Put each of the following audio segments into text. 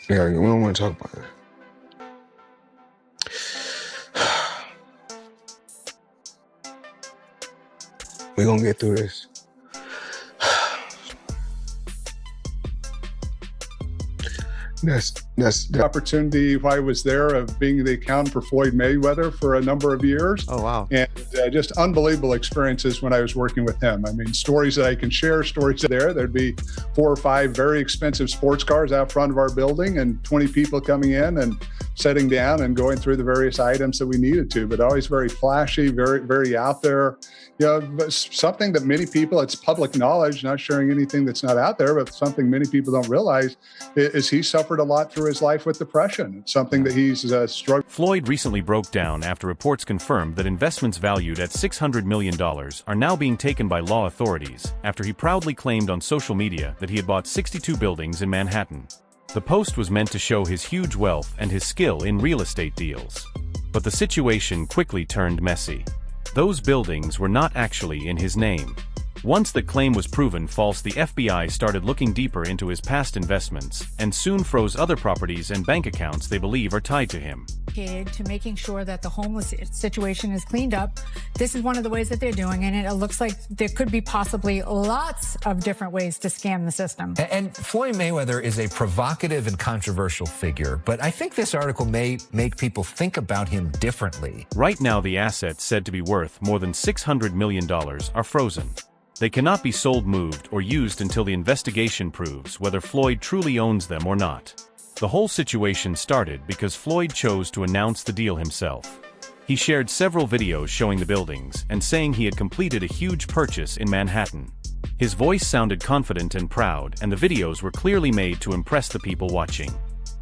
Yeah, we don't want to talk about that. We're going to get through this. That's the opportunity while I was there of being the accountant for Floyd Mayweather for a number of years. Oh, wow. And just unbelievable experiences when I was working with him. I mean, stories that I can share, stories there. There'd be 4 or 5 very expensive sports cars out front of our building and 20 people coming in and sitting down and going through the various items that we needed to, but always very flashy, very, very out there. You know, but something that many people, it's public knowledge, not sharing anything that's not out there, but something many people don't realize is he suffered a lot through his life with depression. It's something that he's struggled. Floyd recently broke down after reports confirmed that investments valued at $600 million are now being taken by law authorities after he proudly claimed on social media that he had bought 62 buildings in Manhattan. The post was meant to show his huge wealth and his skill in real estate deals. But the situation quickly turned messy. Those buildings were not actually in his name. Once that claim was proven false, the FBI started looking deeper into his past investments and soon froze other properties and bank accounts they believe are tied to him. To making sure that the homeless situation is cleaned up. This is one of the ways that they're doing it, and it looks like there could be possibly lots of different ways to scam the system. And Floyd Mayweather is a provocative and controversial figure, but I think this article may make people think about him differently. Right now, the assets said to be worth more than $600 million are frozen. They cannot be sold, moved, or used until the investigation proves whether Floyd truly owns them or not. The whole situation started because Floyd chose to announce the deal himself. He shared several videos showing the buildings and saying he had completed a huge purchase in Manhattan. His voice sounded confident and proud, and the videos were clearly made to impress the people watching.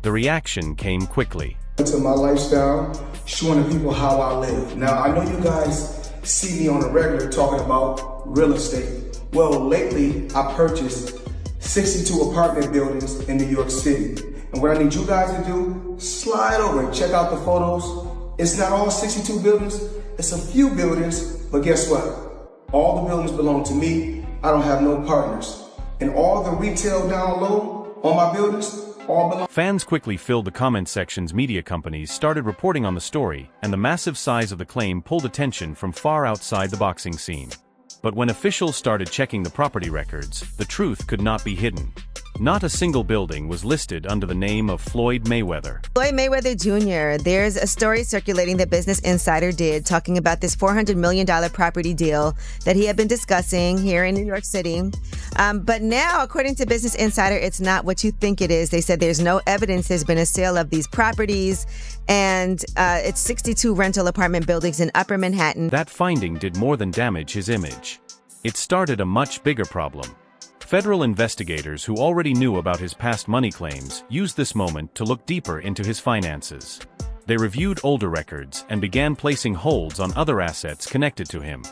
The reaction came quickly. To my lifestyle, showing the people how I live. Now, I know you guys see me on a regular talking about real estate. Well, lately, I purchased 62 apartment buildings in New York City. And what I need you guys to do, slide over and check out the photos. It's not all 62 buildings, it's a few buildings, but guess what? All the buildings belong to me. I don't have no partners. And all the retail down low on my buildings, all belong. Fans quickly filled the comment sections. Media companies started reporting on the story, and the massive size of the claim pulled attention from far outside the boxing scene. But when officials started checking the property records, the truth could not be hidden. Not a single building was listed under the name of Floyd Mayweather. Floyd Mayweather Jr., there's a story circulating that Business Insider did talking about this $400 million property deal that he had been discussing here in New York City. But now, according to Business Insider, it's not what you think it is. They said there's no evidence there's been a sale of these properties, and it's 62 rental apartment buildings in Upper Manhattan. That finding did more than damage his image. It started a much bigger problem. Federal investigators who already knew about his past money claims used this moment to look deeper into his finances. They reviewed older records and began placing holds on other assets connected to him.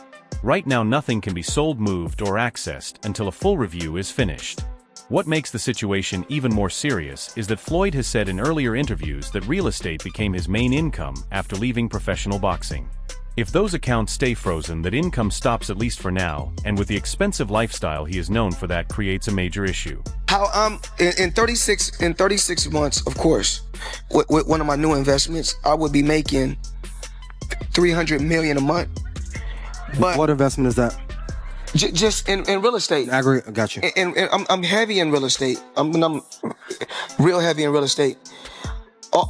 Right now, nothing can be sold, moved, or accessed until a full review is finished. What makes the situation even more serious is that Floyd has said in earlier interviews that real estate became his main income after leaving professional boxing. If those accounts stay frozen, that income stops, at least for now, and with the expensive lifestyle he is known for, that creates a major issue. How in 36 months, of course, with one of my new investments, I would be making $300 million a month. But what investment is that? Just in real estate. Aggregate, got you. And I'm heavy in real estate. I'm real heavy in real estate.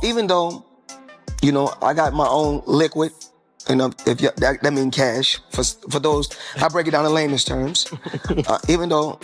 Even though, you know, I got my own liquid. And that means cash. For those, I break it down in layman's terms. Even though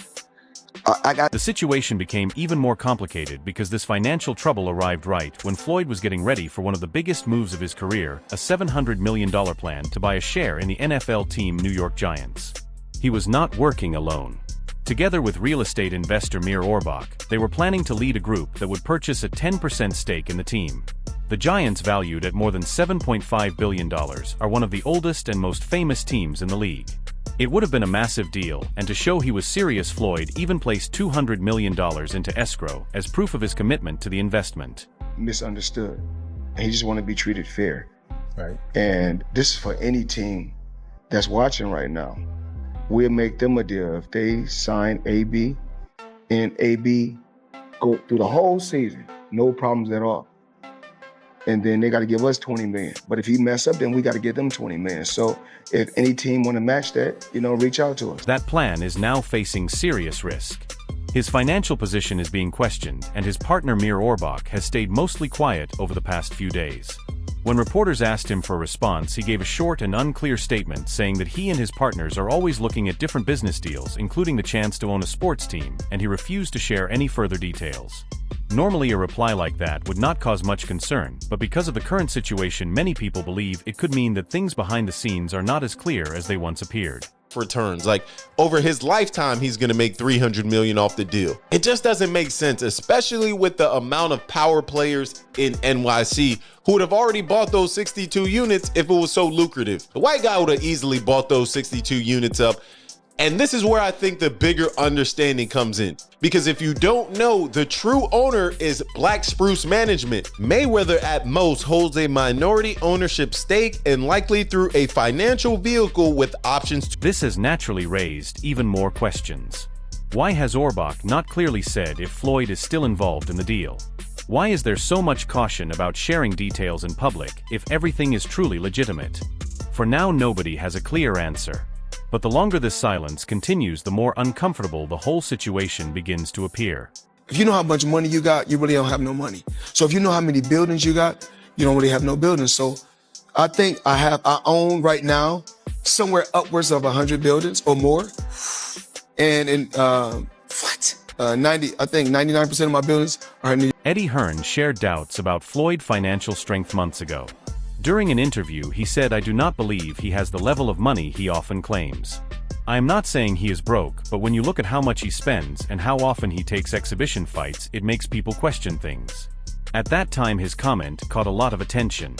I got... The situation became even more complicated because this financial trouble arrived right when Floyd was getting ready for one of the biggest moves of his career, a $700 million plan to buy a share in the NFL team New York Giants. He was not working alone. Together with real estate investor Mir Orbach, they were planning to lead a group that would purchase a 10% stake in the team. The Giants, valued at more than $7.5 billion, are one of the oldest and most famous teams in the league. It would have been a massive deal, and to show he was serious, Floyd even placed $200 million into escrow as proof of his commitment to the investment. Misunderstood. And he just want to be treated fair. Right. And this is for any team that's watching right now. We'll make them a deal. If they sign AB and AB go through the whole season, no problems at all. And then they got to give us 20 million. But if he mess up, then we got to give them 20 million. So if any team want to match that, reach out to us. That plan is now facing serious risk. His financial position is being questioned, and his partner Mir Orbach has stayed mostly quiet over the past few days. When reporters asked him for a response, he gave a short and unclear statement saying that he and his partners are always looking at different business deals, including the chance to own a sports team, and he refused to share any further details. Normally a reply like that would not cause much concern, but because of the current situation, many people believe it could mean that things behind the scenes are not as clear as they once appeared. Returns, like over his lifetime he's going to make $300 million off the deal. It just doesn't make sense, especially with the amount of power players in NYC who would have already bought those 62 units if it was so lucrative. The white guy would have easily bought those 62 units up. And this is where I think the bigger understanding comes in. Because if you don't know, the true owner is Black Spruce Management. Mayweather at most holds a minority ownership stake and likely through a financial vehicle with options. This has naturally raised even more questions. Why has Orbach not clearly said if Floyd is still involved in the deal? Why is there so much caution about sharing details in public if everything is truly legitimate? For now, nobody has a clear answer. But the longer this silence continues, the more uncomfortable the whole situation begins to appear. If you know how much money you got, you really don't have no money. So if you know how many buildings you got, you don't really have no buildings. So I think I own right now somewhere upwards of 100 buildings or more. And in 99% of my buildings are in New York. Eddie Hearn shared doubts about Floyd's financial strength months ago. During an interview, he said, "I do not believe he has the level of money he often claims. I am not saying he is broke, but when you look at how much he spends and how often he takes exhibition fights, it makes people question things." At that time, his comment caught a lot of attention.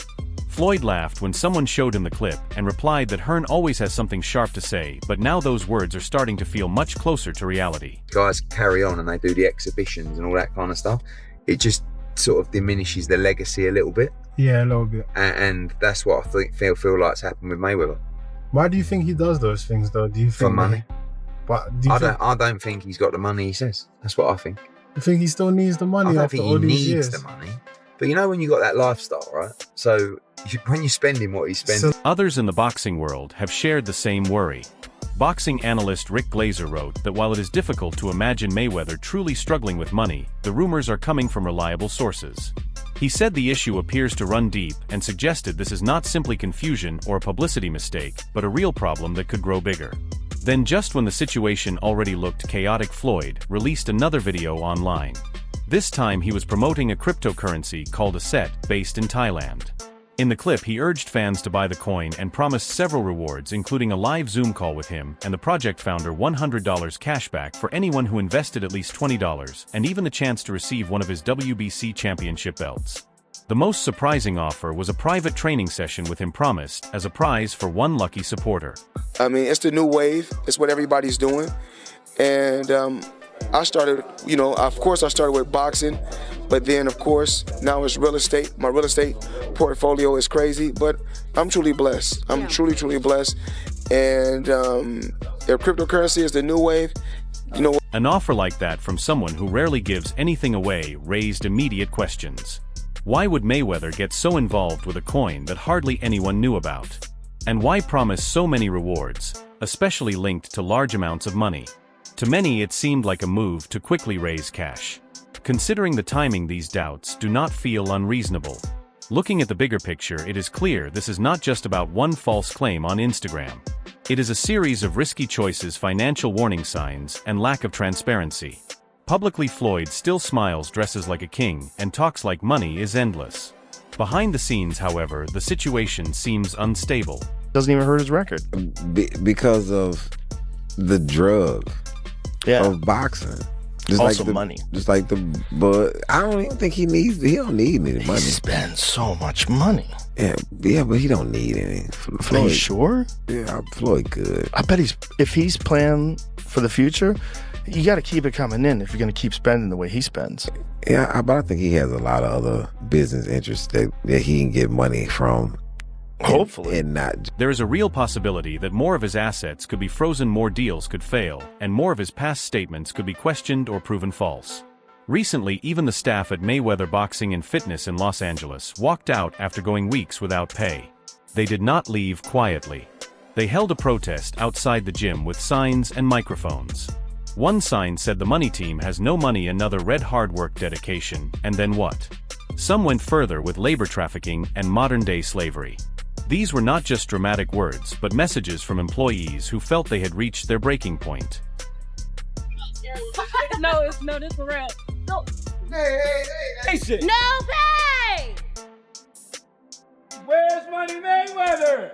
Floyd laughed when someone showed him the clip and replied that Hearn always has something sharp to say, but now those words are starting to feel much closer to reality. Guys carry on and they do the exhibitions and all that kind of stuff. It just sort of diminishes the legacy a little bit. Yeah, a little bit. And that's what I feel like's happened with Mayweather. Why do you think he does those things, though? Do you think for money? But I don't think he's got the money he says. That's what I think. You think he still needs the money after all these years? I don't think he needs the money. But you know when you got that lifestyle, right? So when you're spending what he's spending. Others in the boxing world have shared the same worry. Boxing analyst Rick Glazer wrote that while it is difficult to imagine Mayweather truly struggling with money, the rumors are coming from reliable sources. He said the issue appears to run deep and suggested this is not simply confusion or a publicity mistake, but a real problem that could grow bigger. Then, just when the situation already looked chaotic, Floyd released another video online. This time he was promoting a cryptocurrency called a set based in Thailand. In the clip, he urged fans to buy the coin and promised several rewards, including a live Zoom call with him and the project founder $100 cashback for anyone who invested at least $20, and even the chance to receive one of his WBC championship belts. The most surprising offer was a private training session with him promised as a prize for one lucky supporter. I mean, it's the new wave. It's what everybody's doing. And I started, of course I started with boxing, but then of course now it's real estate. My real estate portfolio is crazy, but I'm truly blessed. I'm truly blessed. And if cryptocurrency is the new wave, An offer like that from someone who rarely gives anything away raised immediate questions. Why would Mayweather get so involved with a coin that hardly anyone knew about? And why promise so many rewards, especially linked to large amounts of money? To many, it seemed like a move to quickly raise cash. Considering the timing, these doubts do not feel unreasonable. Looking at the bigger picture, it is clear this is not just about one false claim on Instagram. It is a series of risky choices, financial warning signs, and lack of transparency. Publicly, Floyd still smiles, dresses like a king, and talks like money is endless. Behind the scenes, however, the situation seems unstable. Doesn't even hurt his record. Because of the drug of boxing. Just also like money. But I don't even think he don't need any money. He spends so much money. Yeah, but he don't need any. Are you sure? Yeah, Floyd good. I bet if he's playing for the future, you got to keep it coming in if you're going to keep spending the way he spends. Yeah, but I think he has a lot of other business interests that he can get money from. Hopefully. And not. There is a real possibility that more of his assets could be frozen, more deals could fail, and more of his past statements could be questioned or proven false. Recently, even the staff at Mayweather Boxing and Fitness in Los Angeles walked out after going weeks without pay. They did not leave quietly. They held a protest outside the gym with signs and microphones. One sign said the money team has no money, another read hard work, dedication, and then what? Some went further with labor trafficking and modern-day slavery. These were not just dramatic words, but messages from employees who felt they had reached their breaking point. No, this for real. No. Hey, shit. No pay! Where's Money Mayweather?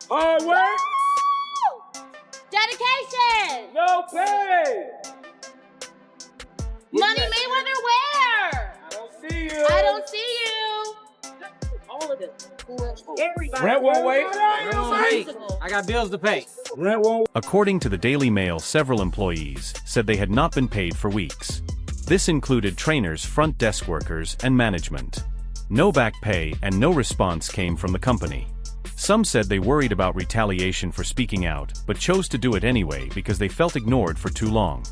Hard work? Dedication! No pay! Money Mayweather where? I don't see you. I don't see you. All of it. Everybody. Rent won't wait. I got bills to pay. Rent won't. According to the Daily Mail, several employees said they had not been paid for weeks. This included trainers, front desk workers, and management. No back pay and no response came from the company. Some said they worried about retaliation for speaking out, but chose to do it anyway because they felt ignored for too long.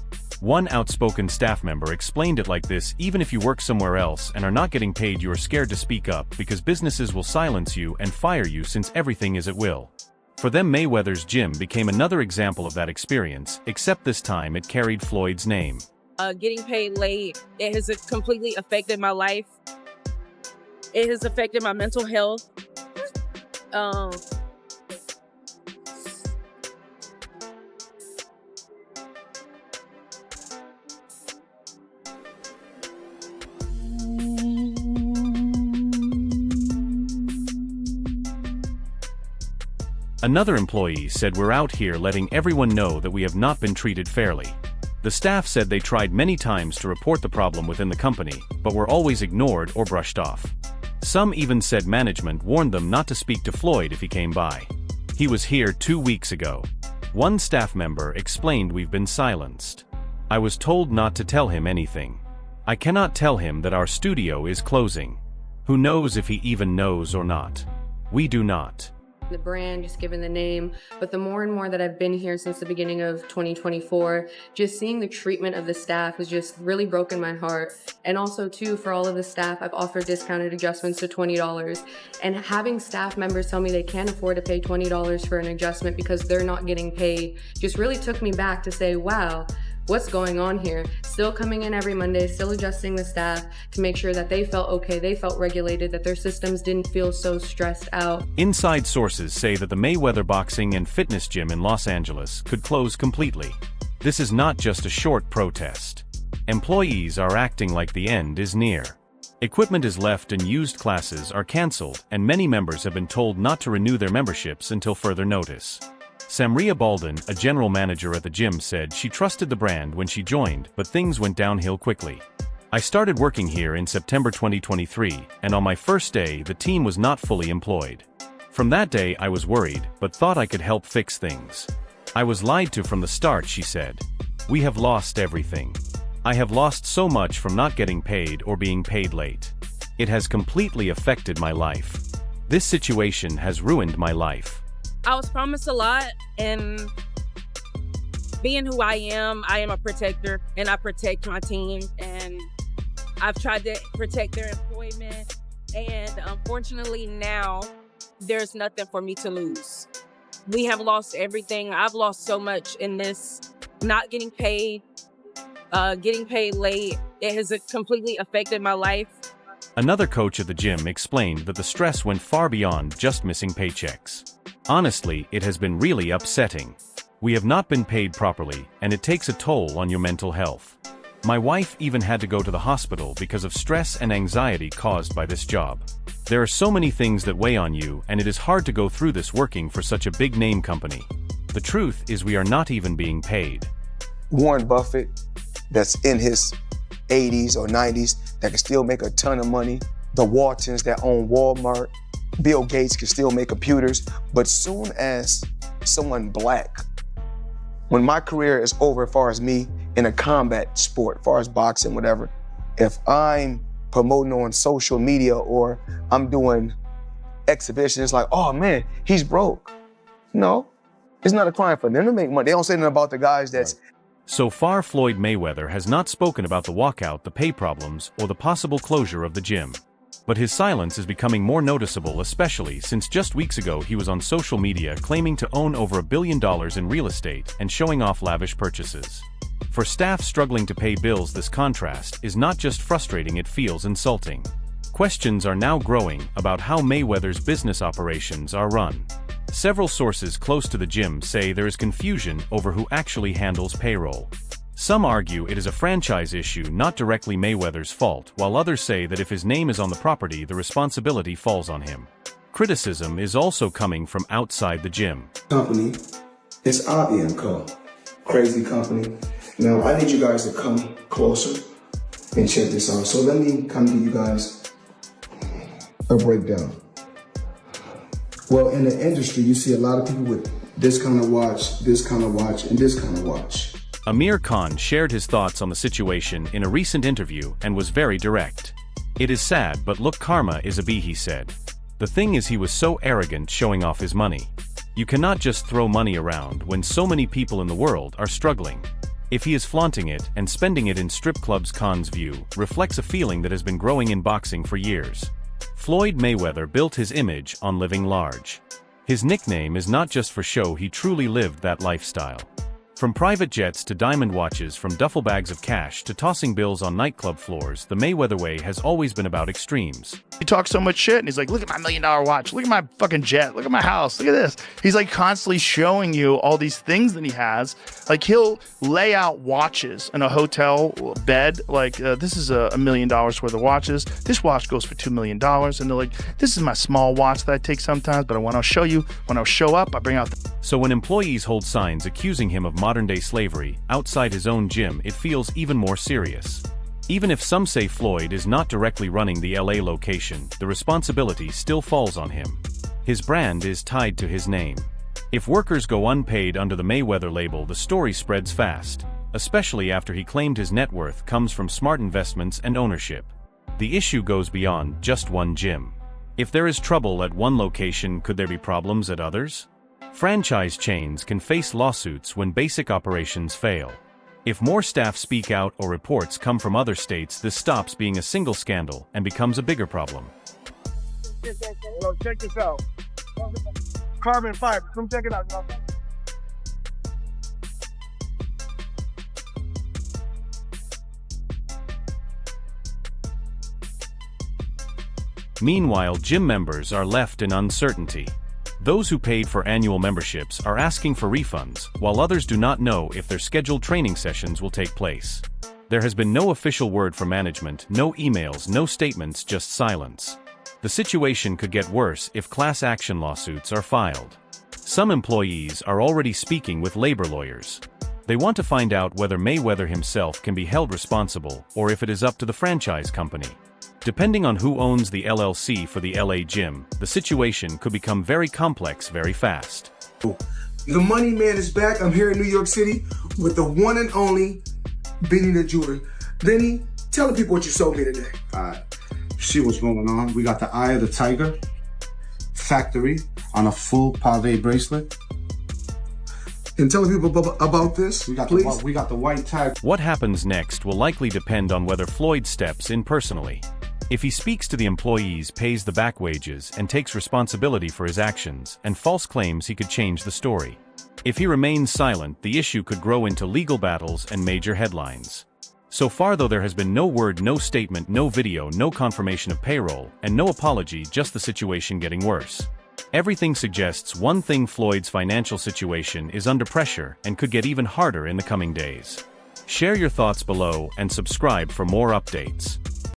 One outspoken staff member explained it like this: even if you work somewhere else and are not getting paid, you are scared to speak up because businesses will silence you and fire you since everything is at will. For them, Mayweather's gym became another example of that experience, except this time it carried Floyd's name. Getting paid late, it has completely affected my life. It has affected my mental health. Another employee said, "We're out here letting everyone know that we have not been treated fairly." The staff said they tried many times to report the problem within the company, but were always ignored or brushed off. Some even said management warned them not to speak to Floyd if he came by. He was here 2 weeks ago. One staff member explained, "We've been silenced. I was told not to tell him anything. I cannot tell him that our studio is closing. Who knows if he even knows or not? We do not." The brand, just given the name, but the more and more that I've been here since the beginning of 2024, just seeing the treatment of the staff has just really broken my heart. And also too, for all of the staff, I've offered discounted adjustments to $20, and having staff members tell me they can't afford to pay $20 for an adjustment because they're not getting paid just really took me back to say, wow, what's going on here? Still coming in every Monday, still adjusting the staff to make sure that they felt okay, they felt regulated, that their systems didn't feel so stressed out. Inside sources say that the Mayweather Boxing and Fitness Gym in Los Angeles could close completely. This is not just a short protest. Employees are acting like the end is near. Equipment is left and used classes are canceled, and many members have been told not to renew their memberships until further notice. Samria Balden, a general manager at the gym, said she trusted the brand when she joined, but things went downhill quickly. "I started working here in September 2023, and on my first day, the team was not fully employed. From that day, I was worried, but thought I could help fix things. I was lied to from the start," she said. "We have lost everything. I have lost so much from not getting paid or being paid late. It has completely affected my life. This situation has ruined my life." I was promised a lot, and being who I am a protector, and I protect my team, and I've tried to protect their employment, and unfortunately now there's nothing for me to lose. We have lost everything. I've lost so much in this, not getting paid late. It has completely affected my life. Another coach at the gym explained that the stress went far beyond just missing paychecks. "Honestly, it has been really upsetting. We have not been paid properly, and it takes a toll on your mental health. My wife even had to go to the hospital because of stress and anxiety caused by this job. There are so many things that weigh on you, and it is hard to go through this working for such a big name company. The truth is we are not even being paid." Warren Buffett, that's in his 80s or 90s, that can still make a ton of money. The Waltons that own Walmart. Bill Gates can still make computers. But soon as someone black, when my career is over as far as me in a combat sport, as far as boxing, whatever, if I'm promoting on social media or I'm doing exhibitions, it's like, oh man, he's broke. No, it's not a crime for them to make money. They don't say nothing about the guys that's So far, Floyd Mayweather has not spoken about the walkout, the pay problems, or the possible closure of the gym. But his silence is becoming more noticeable, especially since just weeks ago he was on social media claiming to own over $1 billion in real estate and showing off lavish purchases. For staff struggling to pay bills, this contrast is not just frustrating, it feels insulting. Questions are now growing about how Mayweather's business operations are run. Several sources close to the gym say there is confusion over who actually handles payroll. Some argue it is a franchise issue, not directly Mayweather's fault, while others say that if his name is on the property, the responsibility falls on him. Criticism is also coming from outside the gym. Company is Avi & Co. Crazy company. Now, I need you guys to come closer and check this out. So let me come give you guys a breakdown. Well, in the industry, you see a lot of people with this kind of watch, this kind of watch, and this kind of watch. Amir Khan shared his thoughts on the situation in a recent interview and was very direct. "It is sad, but look, karma is a bee," he said. "The thing is, he was so arrogant showing off his money. You cannot just throw money around when so many people in the world are struggling. If he is flaunting it and spending it in strip clubs," Khan's view reflects a feeling that has been growing in boxing for years. Floyd Mayweather built his image on living large. His nickname is not just for show, he truly lived that lifestyle. From private jets to diamond watches, from duffel bags of cash to tossing bills on nightclub floors, the Mayweather way has always been about extremes. He talks so much shit and he's like, look at my $1 million watch, look at my fucking jet, look at my house, look at this. He's like constantly showing you all these things that he has. Like he'll lay out watches in a hotel bed, like this is $1 million worth of watches. This watch goes for $2 million. And they're like, this is my small watch that I take sometimes, but when I'll show you, when I'll show up, I bring out So when employees hold signs accusing him of modern-day slavery outside his own gym, it feels even more serious. Even if some say Floyd is not directly running the LA location, the responsibility still falls on him. His brand is tied to his name. If workers go unpaid under the Mayweather label, the story spreads fast, especially after he claimed his net worth comes from smart investments and ownership. The issue goes beyond just one gym. If there is trouble at one location, could there be problems at others? Franchise chains can face lawsuits when basic operations fail. If more staff speak out or reports come from other states, this stops being a single scandal and becomes a bigger problem. Yo, check this out. Carbon fiber. Come check it out, y'all. Meanwhile, gym members are left in uncertainty. Those who paid for annual memberships are asking for refunds, while others do not know if their scheduled training sessions will take place. There has been no official word from management, no emails, no statements, just silence. The situation could get worse if class action lawsuits are filed. Some employees are already speaking with labor lawyers. They want to find out whether Mayweather himself can be held responsible or if it is up to the franchise company. Depending on who owns the LLC for the LA gym, the situation could become very complex very fast. The money man is back. I'm here in New York City with the one and only Benny the Jeweler. Benny, tell the people what you sold me today. See what's going on. We got the Eye of the Tiger factory on a full pave bracelet. And tell the people about this, please. We got the white tag. What happens next will likely depend on whether Floyd steps in personally. If he speaks to the employees, pays the back wages, and takes responsibility for his actions and false claims, he could change the story. If he remains silent, the issue could grow into legal battles and major headlines. So far, though, there has been no word, no statement, no video, no confirmation of payroll, and no apology, just the situation getting worse. Everything suggests one thing: Floyd's financial situation is under pressure and could get even harder in the coming days. Share your thoughts below and subscribe for more updates.